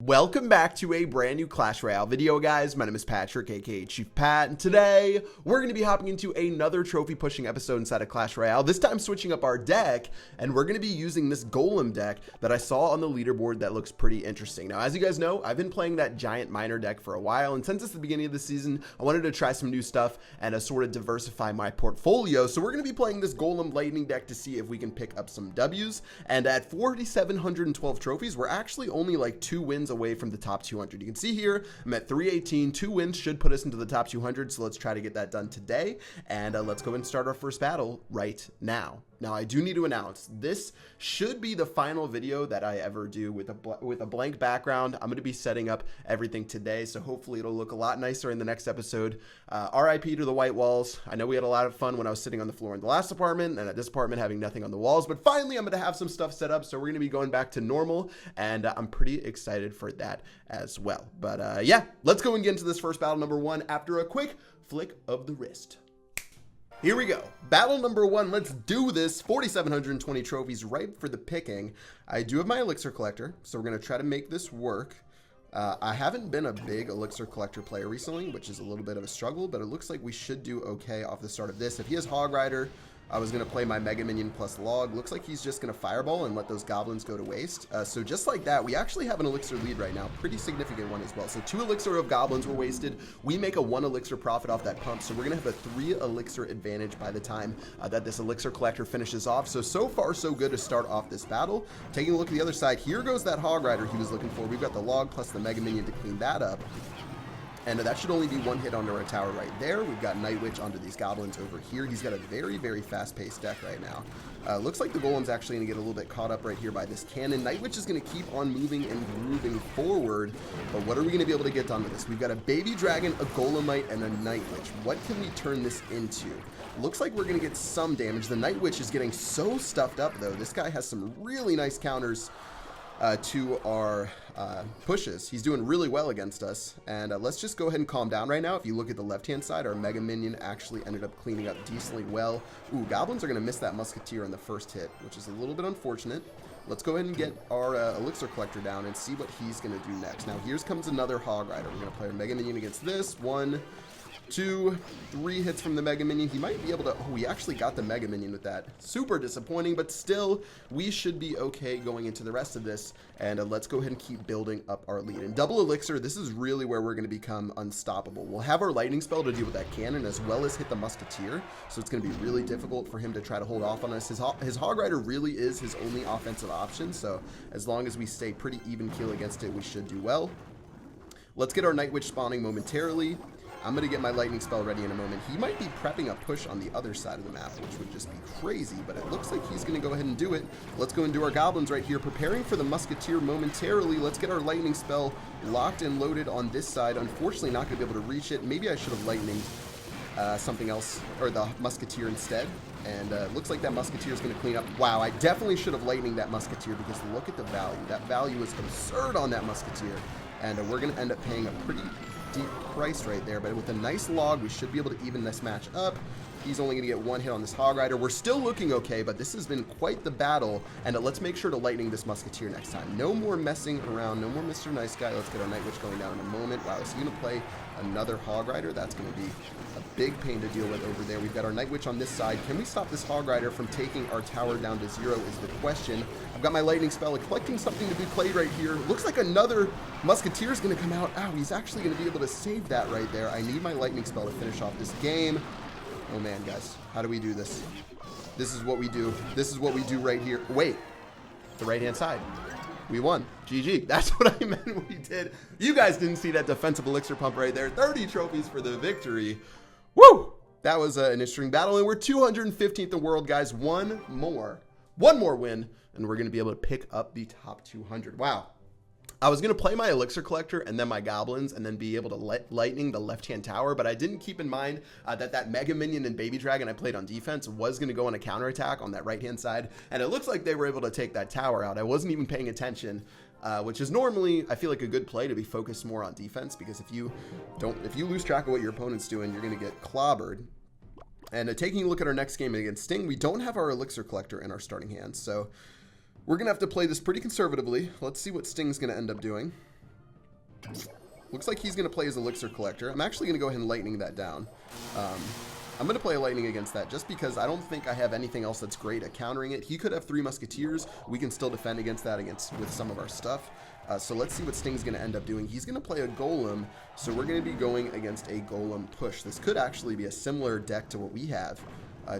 Welcome back to a brand new Clash Royale video, guys. My name is Patrick, aka Chief Pat, and today we're going to be hopping into another trophy pushing episode inside of Clash Royale, this time switching up our deck, and we're going to be using this Golem deck that I saw on the leaderboard that looks pretty interesting. Now, as you guys know, I've been playing that giant miner deck for a while, and since it's the beginning of the season, I wanted to try some new stuff and sort of diversify my portfolio, so we're going to be playing this Golem lightning deck to see if we can pick up some W's, and at 4,712 trophies, we're actually only like 2 wins away from the top 200. You can see here I'm at 318. 2 wins should put us into the top 200, so let's try to get that done today, and let's go and start our first battle right now. Now, I do need to announce this should be the final video that I ever do with a blank background. I'm going to be setting up everything today, so hopefully it'll look a lot nicer in the next episode. RIP to the white walls. I know we had a lot of fun when I was sitting on the floor in the last apartment, and at this apartment having nothing on the walls, but finally I'm going to have some stuff set up, so we're going to be going back to normal, and I'm pretty excited for that as well. But yeah, let's go and get into this first battle number 1 after a quick flick of the wrist. Here we go. Battle number 1. Let's do this. 4,720 trophies ripe for the picking. I do have my elixir collector, so we're going to try to make this work. I haven't been a big elixir collector player recently, which is a little bit of a struggle, but it looks like we should do okay off the start of this. If he has Hog Rider, I was going to play my Mega Minion plus Log. Looks like he's just going to Fireball and let those Goblins go to waste. So just like that, we actually have an Elixir lead right now. Pretty significant one as well. So 2 Elixir of Goblins were wasted. We make a 1 Elixir profit off that pump. So we're going to have a 3 Elixir advantage by the time that this Elixir Collector finishes off. So far, so good to start off this battle. Taking a look at the other side, here goes that Hog Rider he was looking for. We've got the Log plus the Mega Minion to clean that up. And that should only be 1 hit onto our tower right there. We've got Night Witch onto these Goblins over here. He's got a very, very fast-paced deck right now. Looks like the Golem's actually going to get a little bit caught up right here by this cannon. Night Witch is going to keep on moving and grooving forward. But what are we going to be able to get done with this? We've got a Baby Dragon, a Golemite, and a Night Witch. What can we turn this into? Looks like we're going to get some damage. The Night Witch is getting so stuffed up, though. This guy has some really nice counters to our pushes. He's doing really well against us, and let's just go ahead and calm down right now. If you look at the left-hand side, our Mega Minion actually ended up cleaning up decently well. Ooh, Goblins are going to miss that Musketeer on the first hit, which is a little bit unfortunate. Let's go ahead and get our Elixir Collector down and see what he's going to do next. Now, here comes another Hog Rider. We're going to play our Mega Minion against this. 1, 2, 3 hits from the Mega Minion. He might be able to... Oh, we actually got the Mega Minion with that. Super disappointing, but still, we should be okay going into the rest of this. And let's go ahead and keep building up our lead. In double Elixir, this is really where we're going to become unstoppable. We'll have our Lightning Spell to deal with that cannon as well as hit the Musketeer. So it's going to be really difficult for him to try to hold off on us. His Hog Rider really is his only offensive option. So as long as we stay pretty even keel against it, we should do well. Let's get our Night Witch spawning momentarily. I'm going to get my Lightning Spell ready in a moment. He might be prepping a push on the other side of the map, which would just be crazy, but it looks like he's going to go ahead and do it. Let's go and do our Goblins right here, preparing for the Musketeer momentarily. Let's get our Lightning Spell locked and loaded on this side. Unfortunately, not going to be able to reach it. Maybe I should have Lightninged something else, or the Musketeer instead. And looks like that Musketeer is going to clean up. Wow, I definitely should have Lightninged that Musketeer, because look at the value. That value is absurd on that Musketeer. And we're going to end up paying a pretty deep price right there, but with a nice Log, we should be able to even this match up. He's only going to get 1 hit on this Hog Rider. We're still looking okay, but this has been quite the battle, and let's make sure to Lightning this Musketeer next time. No more messing around, no more Mr. Nice Guy. Let's get our Night Witch going down in a moment. Wow, is he going to play another Hog Rider? That's going to be a big pain to deal with over there. We've got our Night Witch on this side. Can we stop this Hog Rider from taking our tower down to 0 is the question. I've got my Lightning Spell collecting something to be played right here. Looks like another Musketeer is going to come out. Ow, he's actually going to be able to save that right there. I need my Lightning Spell to finish off this game. Oh man, guys, how do we do this? This is what we do. This is what we do right here. Wait, the right-hand side. We won. GG. That's what I meant we did. You guys didn't see that defensive Elixir pump right there. 30 trophies for the victory. Woo! That was an interesting battle, and we're 215th in the world, guys. One more win, and we're going to be able to pick up the top 200. Wow. I was going to play my Elixir Collector and then my Goblins and then be able to Lightning the left-hand tower, but I didn't keep in mind that Mega Minion and Baby Dragon I played on defense was going to go on a counterattack on that right-hand side, and it looks like they were able to take that tower out. I wasn't even paying attention, which is normally, I feel like, a good play to be focused more on defense, because if you lose track of what your opponent's doing, you're going to get clobbered. And taking a look at our next game against Sting, we don't have our Elixir Collector in our starting hand, so we're going to have to play this pretty conservatively. Let's see what Sting's going to end up doing. Looks like he's going to play his Elixir Collector. I'm actually going to go ahead and lightning that down. I'm going to play a lightning against that just because I don't think I have anything else that's great at countering it. He could have 3 Musketeers. We can still defend against that with some of our stuff. So let's see what Sting's going to end up doing. He's going to play a Golem, so we're going to be going against a Golem push. This could actually be a similar deck to what we have.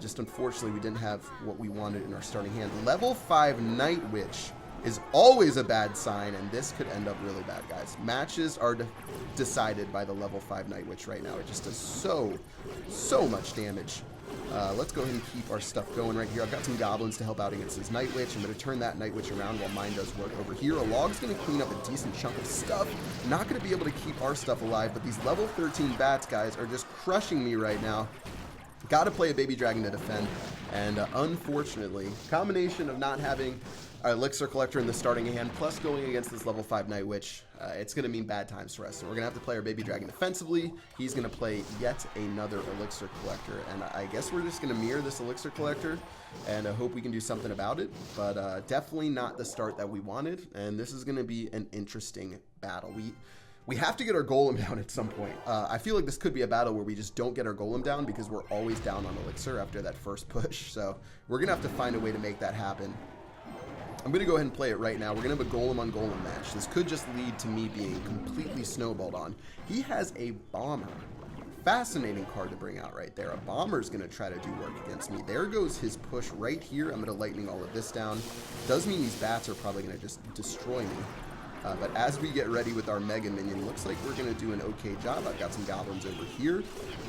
Just unfortunately, we didn't have what we wanted in our starting hand. Level 5 Night Witch is always a bad sign, and this could end up really bad, guys. Matches are decided by the level 5 Night Witch right now. It just does so much damage. Let's go ahead and keep our stuff going right here. I've got some goblins to help out against his Night Witch. I'm going to turn that Night Witch around while mine does work over here. A log's going to clean up a decent chunk of stuff. Not going to be able to keep our stuff alive, but these level 13 bats, guys, are just crushing me right now. Got to play a baby dragon to defend, and unfortunately, combination of not having our Elixir Collector in the starting hand, plus going against this level 5 Night Witch, it's going to mean bad times for us. So we're going to have to play our baby dragon defensively. He's going to play yet another Elixir Collector, and I guess we're just going to mirror this Elixir Collector and hope we can do something about it, but definitely not the start that we wanted, and this is going to be an interesting battle. We have to get our Golem down at some point. I feel like this could be a battle where we just don't get our Golem down because we're always down on Elixir after that first push. So we're going to have to find a way to make that happen. I'm going to go ahead and play it right now. We're going to have a Golem on Golem match. This could just lead to me being completely snowballed on. He has a Bomber. Fascinating card to bring out right there. A Bomber's going to try to do work against me. There goes his push right here. I'm going to lightning all of this down. Does mean these bats are probably going to just destroy me. But as we get ready with our Mega Minion, looks like we're going to do an okay job. I've got some goblins over here.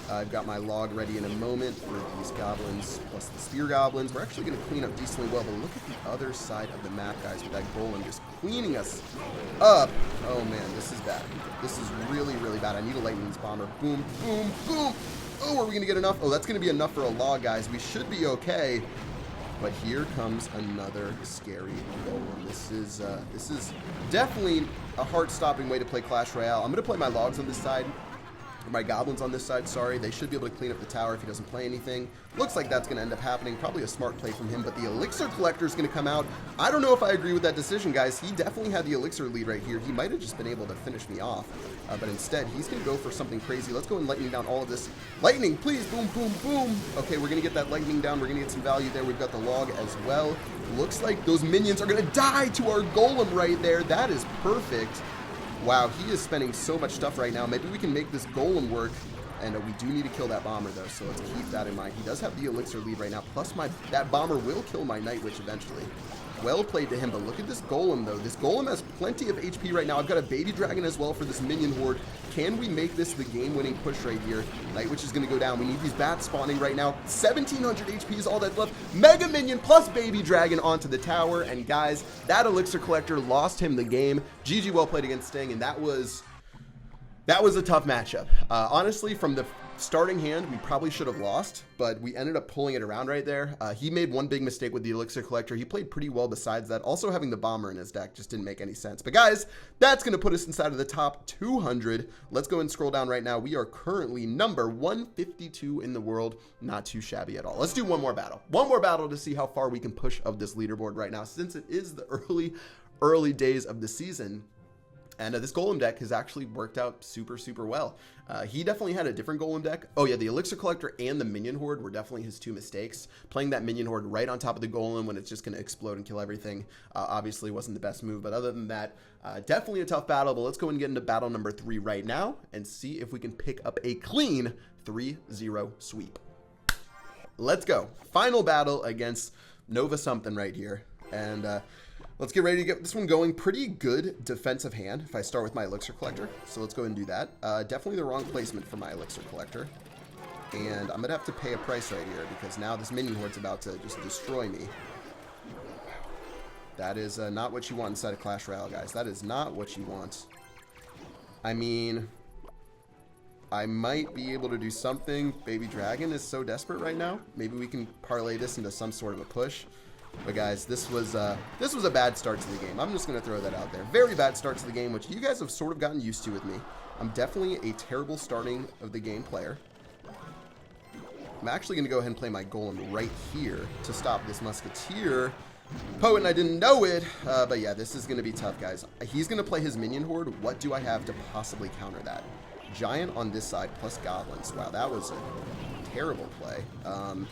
I've got my log ready in a moment for these goblins plus the spear goblins. We're actually going to clean up decently well, but look at the other side of the map, guys, with that Golem just cleaning us up. Oh, man, this is bad. This is really, really bad. I need a Lightning's Bomber. Boom, boom, boom. Oh, are we going to get enough? Oh, that's going to be enough for a log, guys. We should be okay. But here comes another scary Golem. This is definitely a heart-stopping way to play Clash Royale. I'm going to play my logs on this side. My goblins on this side, sorry. They should be able to clean up the tower if he doesn't play anything. Looks like that's going to end up happening. Probably a smart play from him, but the Elixir Collector is going to come out. I don't know if I agree with that decision, guys. He definitely had the Elixir lead right here. He might have just been able to finish me off, but instead, he's going to go for something crazy. Let's go and lightning down all of this. Lightning, please. Boom, boom, boom. Okay, we're going to get that lightning down. We're going to get some value there. We've got the log as well. Looks like those minions are going to die to our Golem right there. That is perfect. Wow, he is spending so much stuff right now. Maybe we can make this Golem work. And we do need to kill that Bomber, though, so let's keep that in mind. He does have the Elixir lead right now, plus that Bomber will kill my Night Witch eventually. Well played to him, but look at this Golem, though. This Golem has plenty of HP right now. I've got a Baby Dragon as well for this Minion Horde. Can we make this the game-winning push right here? Night Witch is going to go down. We need these bats spawning right now. 1,700 HP is all that's left. Mega Minion plus Baby Dragon onto the tower, and guys, that Elixir Collector lost him the game. GG, well played against Sting, and that was a tough matchup. Honestly, from the starting hand, we probably should have lost, but we ended up pulling it around right there. He made one big mistake with the Elixir Collector. He played pretty well besides that. Also, having the Bomber in his deck just didn't make any sense. But guys, that's going to put us inside of the top 200. Let's go and scroll down right now. We are currently number 152 in the world. Not too shabby at all. Let's do one more battle. One more battle to see how far we can push of this leaderboard right now, since it is the early days of the season. And this Golem deck has actually worked out super, super well. He definitely had a different Golem deck. Oh yeah, the Elixir Collector and the Minion Horde were definitely his two mistakes. Playing that Minion Horde right on top of the Golem when it's just going to explode and kill everything obviously wasn't the best move. But other than that, definitely a tough battle. But let's go and get into battle number 3 right now and see if we can pick up a clean 3-0 sweep. Let's go. Final battle against Nova something right here. And let's get ready to get this one going. Pretty good defensive hand if I start with my Elixir Collector. So let's go ahead and do that. Definitely the wrong placement for my Elixir Collector. And I'm going to have to pay a price right here because now this Minion Horde's about to just destroy me. That is not what you want inside of Clash Royale, guys. That is not what you want. I mean, I might be able to do something. Baby Dragon is so desperate right now. Maybe we can parlay this into some sort of a push. But guys, this was a bad start to the game. I'm just going to throw that out there. Very bad start to the game, which you guys have sort of gotten used to with me. I'm definitely a terrible starting of the game player. I'm actually going to go ahead and play my Golem right here to stop this Musketeer. Poet and I didn't know it, but yeah, this is going to be tough, guys. He's going to play his minion horde. What do I have to possibly counter that? Giant on this side plus goblins. Wow, that was a terrible play. I'm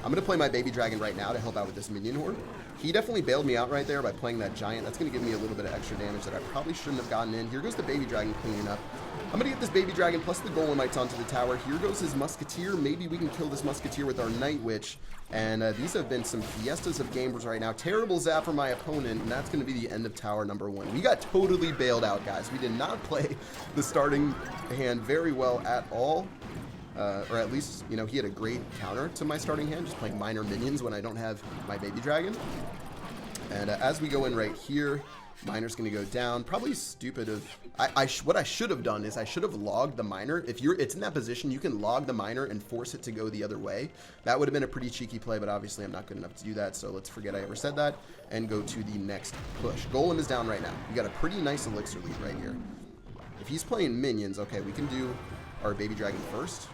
going to play my baby dragon right now to help out with this minion horde. He definitely bailed me out right there by playing that giant. That's going to give me a little bit of extra damage that I probably shouldn't have gotten in. Here goes the baby dragon cleaning up. I'm going to get this baby dragon plus the golemites onto the tower. Here goes his musketeer. Maybe we can kill this musketeer with our night witch. And these have been some fiestas of gamers right now. Terrible zap for my opponent, and that's going to be the end of tower number 1. We got totally bailed out, guys. We did not play the starting hand very well at all. Or at least, you know, he had a great counter to my starting hand, just playing minor minions when I don't have my baby dragon. And as we go in right here, miner's going to go down. Probably stupid of... what I should have done is I should have logged the miner. If it's in that position, you can log the miner and force it to go the other way. That would have been a pretty cheeky play, but obviously I'm not good enough to do that, so let's forget I ever said that and go to the next push. Golem is down right now. We got a pretty nice elixir lead right here. If he's playing minions, okay, we can do our baby dragon first.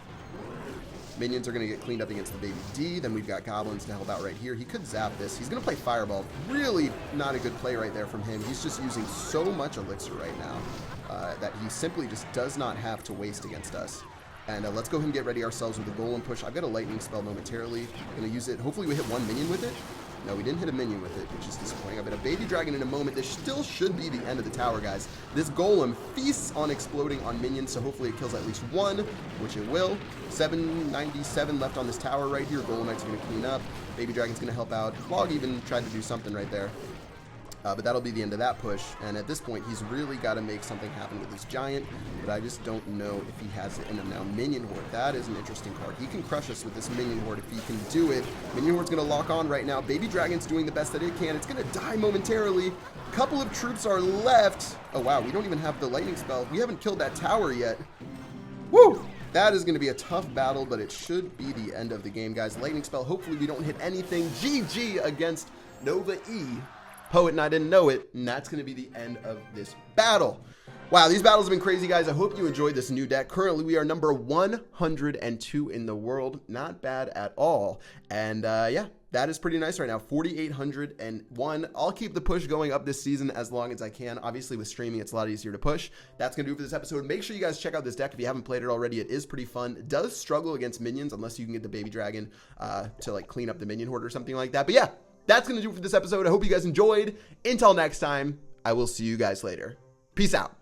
Minions are going to get cleaned up against the baby D. Then we've got goblins to help out right here. He could zap this. He's going to play fireball. Really not a good play right there from him. He's just using so much elixir right now that he simply just does not have to waste against us. And let's go ahead and get ready ourselves with a golem push. I've got a lightning spell momentarily. I'm going to use it. Hopefully we hit one minion with it. No, we didn't hit a minion with it, which is disappointing. I've got a baby dragon in a moment. This still should be the end of the tower, guys. This golem feasts on exploding on minions, so hopefully it kills at least one, which it will. 797 left on this tower right here. Golemite's going to clean up. Baby dragon's going to help out. Log even tried to do something right there. But that'll be the end of that push. And at this point, he's really got to make something happen with this giant. But I just don't know if he has it in him now. Minion Horde, that is an interesting card. He can crush us with this Minion Horde if he can do it. Minion Horde's going to lock on right now. Baby Dragon's doing the best that it can. It's going to die momentarily. A couple of troops are left. Oh, wow. We don't even have the lightning spell. We haven't killed that tower yet. Woo! That is going to be a tough battle, but it should be the end of the game, guys. Lightning spell. Hopefully we don't hit anything. GG against Nova E. Poet and I didn't know it, and that's going to be the end of this battle. Wow, these battles have been crazy, guys. I hope you enjoyed this new deck. Currently, we are number 102 in the world. Not bad at all. And yeah, that is pretty nice right now. 4,801. I'll keep the push going up this season as long as I can. Obviously, with streaming, it's a lot easier to push. That's going to do it for this episode. Make sure you guys check out this deck if you haven't played it already. It is pretty fun. It does struggle against minions unless you can get the baby dragon to like clean up the minion horde or something like that. But yeah, that's going to do it for this episode. I hope you guys enjoyed. Until next time, I will see you guys later. Peace out.